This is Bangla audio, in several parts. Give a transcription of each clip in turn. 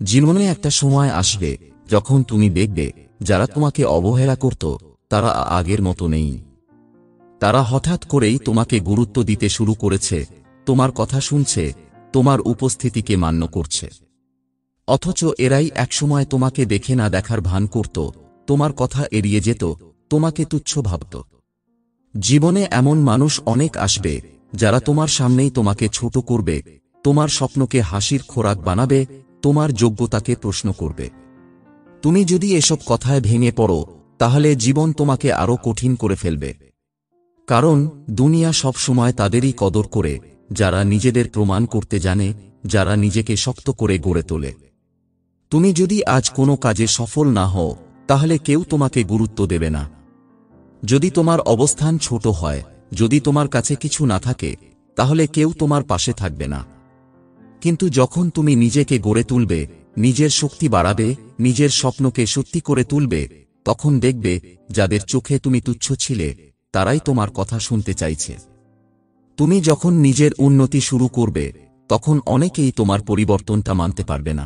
জীবনে একটা সময় আসবে যখন তুমি দেখবে যারা তোমাকে অবহেলা করত তারা আগের মতো নেই। তারা হঠাৎ করেই তোমাকে গুরুত্ব দিতে শুরু করেছে, তোমার কথা শুনছে, তোমার উপস্থিতিকে মান্য করছে। অথচ এরাই একসময় তোমাকে দেখে না দেখার ভান করত, তোমার কথা এড়িয়ে যেত, তোমাকে তুচ্ছ ভাবত। জীবনে এমন মানুষ অনেক আসবে যারা তোমার সামনেই তোমাকে ছোট করবে, তোমার স্বপ্নকে হাসির খোরাক বানাবে, তোমার যোগ্যতাকে প্রশ্ন করবে। তুমি যদি এসব কথায় ভেঙে পড়ো তাহলে জীবন তোমাকে আরো কঠিন করে ফেলবে। কারণ দুনিয়া সব সময় তাদেরই কদর করে যারা নিজেদের প্রমাণ করতে জানে, যারা নিজেকে শক্ত করে গড়ে তোলে। তুমি যদি আজ কোনো কাজে সফল না হও তাহলে কেউ তোমাকে গুরুত্ব দেবে না। যদি তোমার অবস্থান ছোট হয়, যদি তোমার কাছে কিছু না থাকে, তাহলে কেউ তোমার পাশে থাকবে না। কিন্তু যখন তুমি নিজেকে গড়ে তুলবে, নিজের শক্তি বাড়াবে, নিজের স্বপ্নকে সত্যি করে তুলবে, তখন দেখবে যাদের চোখে তুমি তুচ্ছ ছিলে তারাই তোমার কথা শুনতে চাইছে। তুমি যখন নিজের উন্নতি শুরু করবে তখন অনেকেই তোমার পরিবর্তনটা মানতে পারবে না।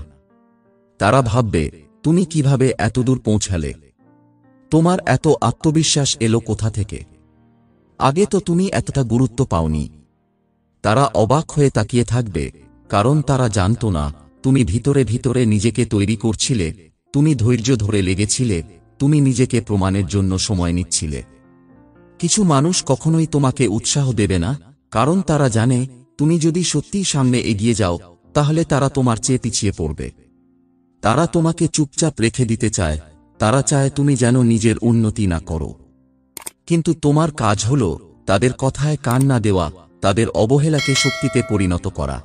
তারা ভাববে তুমি কিভাবে এতদূর পৌঁছালে, তোমার এত আত্মবিশ্বাস এলো কোথা থেকে, আগে তো তুমি এতটা গুরুত্ব পাওনি। তারা অবাক হয়ে তাকিয়ে থাকবে, কারণ তারা জানত না তুমি ভিতরে ভিতরে নিজেকে তৈরি করছিলে, তুমি ধৈর্য ধরে লেগেছিলে, তুমি নিজেকে প্রমাণের জন্য সময় নিচ্ছিলে। কিছু মানুষ কখনোই তোমাকে উৎসাহ দেবে না, কারণ তারা জানে তুমি যদি সত্যিই সামনে এগিয়ে যাও তাহলে তারা তোমার চেয়ে পিছিয়ে পড়বে। তারা তোমাকে চুপচাপ রেখে দিতে চায়, তারা চায় তুমি যেন নিজের উন্নতি না করো। কিন্তু তোমার কাজ হলো তাদের কথায় কান না দেওয়া, তাদের অবহেলাকে শক্তিতে পরিণত করা।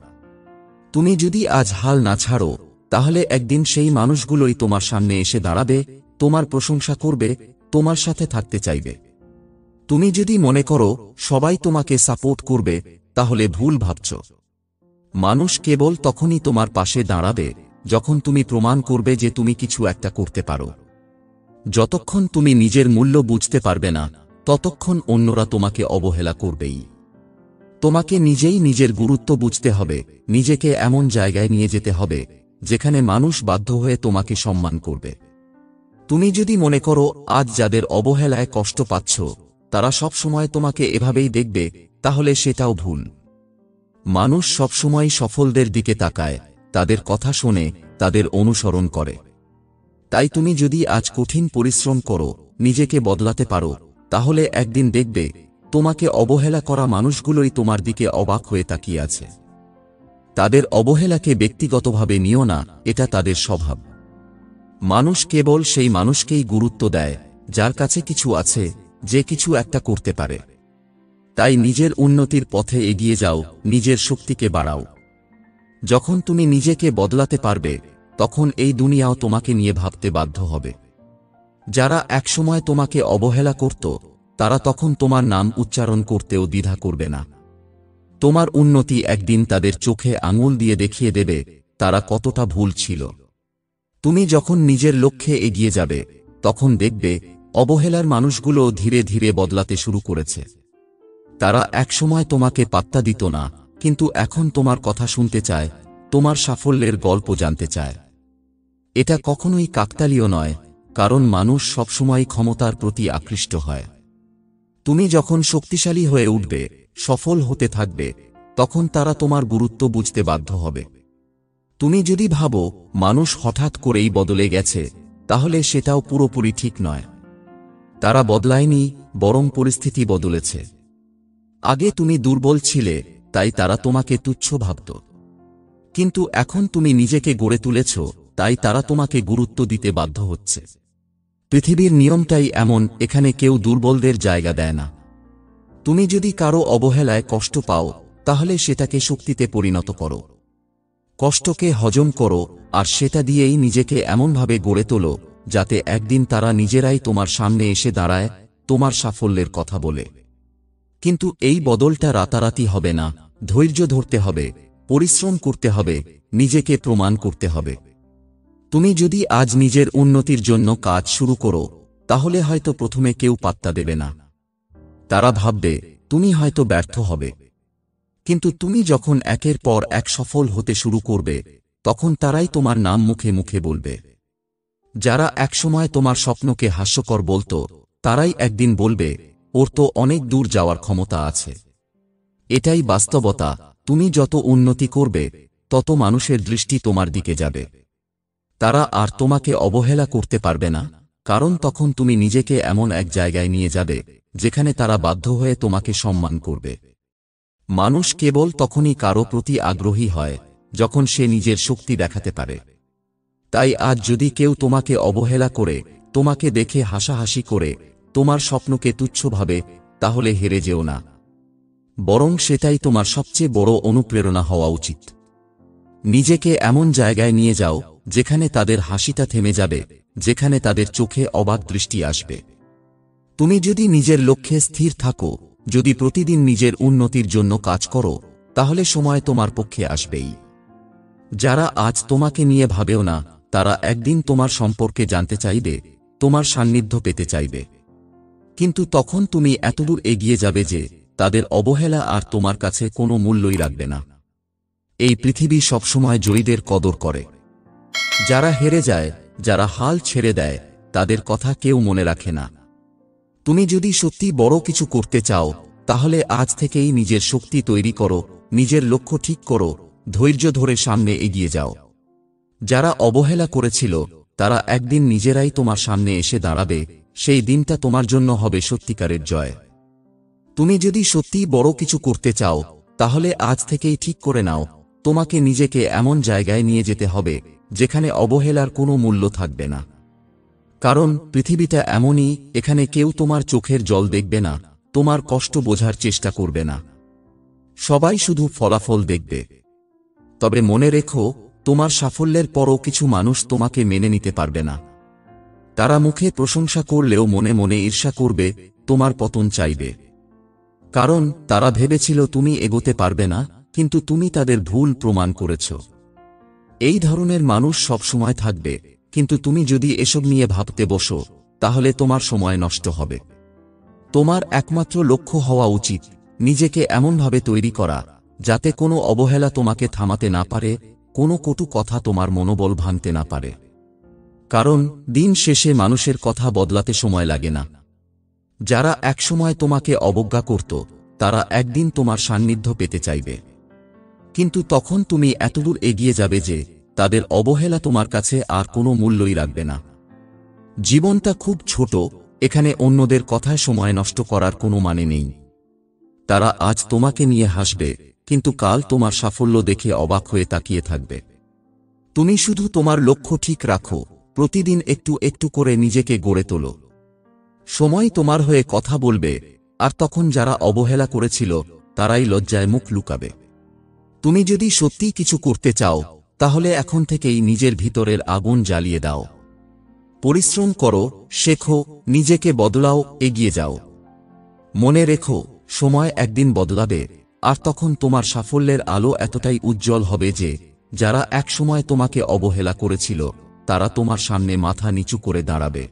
তুমি যদি আজ হাল না ছাড়ো তাহলে একদিন সেই মানুষগুলোই তোমার সামনে এসে দাঁড়াবে, তোমার প্রশংসা করবে, তোমার সাথে থাকতে চাইবে। তুমি যদি মনে করো সবাই তোমাকে সাপোর্ট করবে তাহলে ভুল ভাবছ। মানুষ কেবল তখনই তোমার পাশে দাঁড়াবে যখন তুমি প্রমাণ করবে যে তুমি কিছু একটা করতে পারো। যতক্ষণ তুমি নিজের মূল্য বুঝতে পারবে না ততক্ষণ অন্যরা তোমাকে অবহেলা করবেই। তোমাকে নিজেই নিজের গুরুত্ব বুঝতে হবে, নিজেকে এমন জায়গায় নিয়ে যেতে হবে যেখানে মানুষ বাধ্য হয়ে তোমাকে সম্মান করবে। তুমি যদি মনে করো আজ যাদের অবহেলায় কষ্ট পাচ্ছ তারা সব সময় তোমাকে এভাবেই দেখবে, তাহলে সেটাও ভুল। মানুষ সবসময় সফলদের দিকে তাকায়, তাদের কথা শোনে, তাদের অনুসরণ করে। তাই তুমি যদি আজ কঠিন পরিশ্রম করো, নিজেকে বদলাতে পারো, তাহলে একদিন দেখবে তোমাকে অবহেলা করা মানুষগুলোই তোমার দিকে অবাক হয়ে তাকিয়ে আছে। তাদের অবহেলাকে ব্যক্তিগতভাবে নিও না, এটা তাদের স্বভাব। মানুষ কেবল সেই মানুষকেই গুরুত্ব দেয় যার কাছে কিছু আছে, যে কিছু একটা করতে পারে। তাই নিজের উন্নতির পথে এগিয়ে যাও, নিজের শক্তিকে বাড়াও। যখন তুমি নিজেকে বদলাতে পারবে তখন এই দুনিয়াও তোমাকে নিয়ে ভাবতে বাধ্য হবে। যারা একসময় তোমাকে অবহেলা করত তারা তখন তোমার নাম উচ্চারণ করতেও দ্বিধা করবে না। তোমার উন্নতি একদিন তাদের চোখে আঙুল দিয়ে দেখিয়ে দেবে তারা কতটা ভুল ছিল। তুমি যখন নিজের লক্ষ্যে এগিয়ে যাবে তখন দেখবে অবহেলার মানুষগুলো ধীরে ধীরে বদলাতে শুরু করেছে। তারা একসময় তোমাকে পাত্তা দিত না, কিন্তু এখন তোমার কথা শুনতে চায়, তোমার সাফল্যের গল্প জানতে চায়। এটা কখনোই কাকতালীয় নয়, কারণ মানুষ সবসময় ক্ষমতার প্রতি আকৃষ্ট হয়। তুমি যখন শক্তিশালী হয়ে উঠবে, সফল হতে থাকবে, তখন তারা তোমার গুরুত্ব বুঝতে বাধ্য হবে। তুমি যদি ভাবো মানুষ হঠাৎ করেই বদলে গেছে, তাহলে সেটাও পুরোপুরি ঠিক নয়। তারা বদলায়নি, বরং পরিস্থিতি বদলেছে। আগে তুমি দুর্বল ছিলে, তাই তারা তোমাকে তুচ্ছ ভাবত। কিন্তু এখন তুমি নিজেকে গড়ে তুলেছ, তাই তারা তোমাকে গুরুত্ব দিতে বাধ্য হচ্ছে। পৃথিবীর নিয়মটাই এমন, এখানে কেউ দুর্বলদের জায়গা দেয় না। তুমি যদি কারো অবহেলায় কষ্ট পাও, তাহলে সেটাকে শক্তিতে পরিণত করো। কষ্টকে হজম করো, আর সেটা দিয়েই নিজেকে এমনভাবে গড়ে তোলো যাতে একদিন তারা নিজেরাই তোমার সামনে এসে দাঁড়ায়, তোমার সাফল্যের কথা বলে। কিন্তু এই বদলটা রাতারাতি হবে না, ধৈর্য ধরতে হবে, পরিশ্রম করতে হবে, নিজেকে প্রমাণ করতে হবে। তুমি যদি আজ নিজের উন্নতির জন্য কাজ শুরু করো, তাহলে হয়তো প্রথমে কেউ পাত্তা দেবে না। তারা ভাববে তুমি হয়তো ব্যর্থ হবে। কিন্তু তুমি যখন একের পর এক সফল হতে শুরু করবে, তখন তারাই তোমার নাম মুখে মুখে বলবে। যারা একসময় তোমার স্বপ্নকে হাস্যকর বলতো, তারাই একদিন বলবে, ওর তো অনেক দূর যাওয়ার ক্ষমতা আছে। এটাই বাস্তবতা। তুমি যত উন্নতি করবে, তত মানুষের দৃষ্টি তোমার দিকে যাবে। তারা আর তোমাকে অবহেলা করতে পারবে না, কারণ তখন তুমি নিজেকে এমন এক জায়গায় নিয়ে যাবে যেখানে তারা বাধ্য হয়ে তোমাকে সম্মান করবে। মানুষ কেবল তখনই কারো প্রতি আগ্রহী হয় যখন সে নিজের শক্তি দেখাতে পারে। তাই আজ যদি কেউ তোমাকে অবহেলা করে, তোমাকে দেখে হাসাহাসি করে, তোমার স্বপ্নকে তুচ্ছ ভাবে, তাহলে হেরে যেও না। বরং সেটাই তোমার সবচেয়ে বড় অনুপ্রেরণা হওয়া উচিত। নিজেকে এমন জায়গায় নিয়ে যাও যেখানে তাদের হাসিটা থেমে যাবে, যেখানে তাদের চোখে অবাক দৃষ্টি আসবে। তুমি যদি নিজের লক্ষ্যে স্থির থাকো, যদি প্রতিদিন নিজের উন্নতির জন্য কাজ করো, তাহলে সময় তোমার পক্ষে আসবেই। যারা আজ তোমাকে নিয়ে ভাবেও না, তারা একদিন তোমার সম্পর্কে জানতে চাইবে, তোমার সান্নিধ্য পেতে চাইবে। কিন্তু তখন তুমি এতদূর এগিয়ে যাবে যে তাদের অবহেলা আর তোমার কাছে কোনো মূল্যই রাখবে না। এই পৃথিবী সবসময় জয়ীদের কদর করে। যারা হেরে যায়, যারা হাল ছেড়ে দেয়, তাদের কথা কেউ মনে রাখে না। তুমি যদি সত্যি বড় কিছু করতে চাও, তাহলে আজ থেকেই নিজের শক্তি তৈরি করো, নিজের লক্ষ্য ঠিক করো, ধৈর্য ধরে সামনে এগিয়ে যাও। যারা অবহেলা করেছিল, তারা একদিন নিজেরাই তোমার সামনে এসে দাঁড়াবে। সেই দিনটা তোমার জন্য হবে সত্যিকারের জয়। তুমি যদি সত্যি বড় কিছু করতে চাও, তাহলে আজ থেকেই ঠিক করে নাও, তোমাকে নিজেকে এমন জায়গায় নিয়ে যেতে হবে যেখানে অবহেলার কোনো মূল্য থাকবে না। কারণ পৃথিবীটা এমনই, এখানে কেউ তোমার চোখের জল দেখবে না, তোমার কষ্ট বোঝার চেষ্টা করবে না। সবাই শুধু ফলাফল দেখবে। তবে মনে রেখো, তোমার সাফল্যের পরও কিছু মানুষ তোমাকে মেনে নিতে পারবে না। তারা মুখে প্রশংসা করলেও মনে মনে ঈর্ষা করবে, তোমার পতন চাইবে। কারণ তারা ভেবেছিল তুমি এগোতে পারবে না, কিন্তু তুমি তাদের ভুল প্রমাণ করেছ। এই ধরনের মানুষ সবসময় থাকবে, কিন্তু তুমি যদি এসব নিয়ে ভাবতে বসো, তাহলে তোমার সময় নষ্ট হবে। তোমার একমাত্র লক্ষ্য হওয়া উচিত নিজেকে এমনভাবে তৈরি করা যাতে কোনো অবহেলা তোমাকে থামাতে না পারে, কোনো কটু কথা তোমার মনোবল ভাঙতে না পারে। কারণ দিন শেষে মানুষের কথা বদলাতে সময় লাগে না। যারা একসময় তোমাকে অবজ্ঞা করত, তারা একদিন তোমার সান্নিধ্য পেতে চাইবে। কিন্তু তখন তুমি এতদূর এগিয়ে যাবে যে তাদের অবহেলা তোমার কাছে আর কোনো মূল্যই রাখবে না। জীবনটা খুব ছোট, এখানে অন্যদের কথায় সময় নষ্ট করার কোনো মানে নেই। তারা আজ তোমাকে নিয়ে হাসবে, কিন্তু কাল তোমার সাফল্য দেখে অবাক হয়ে তাকিয়ে থাকবে। তুমি শুধু তোমার লক্ষ্য ঠিক রাখো, প্রতিদিন একটু একটু করে নিজেকে গড়ে তোলো। সময় তোমার হয়ে কথা বলবে, আর তখন যারা অবহেলা করেছিল তারাই লজ্জায় মুখ লুকাবে। তুমি যদি সত্যি কিছু করতে চাও, তাহলে এখন থেকেই নিজের ভিতরের আগুন জ্বালিয়ে দাও। পরিশ্রম করো, শেখো, নিজেকে বদলাও, এগিয়ে যাও। মনে রেখো, সময় একদিন বদলাবে, আর তখন তোমার সাফল্যের আলো এতটাই উজ্জ্বল হবে যে যারা একসময় তোমাকে অবহেলা করেছিল, তারা তোমার সামনে মাথা নিচু করে দাঁড়াবে।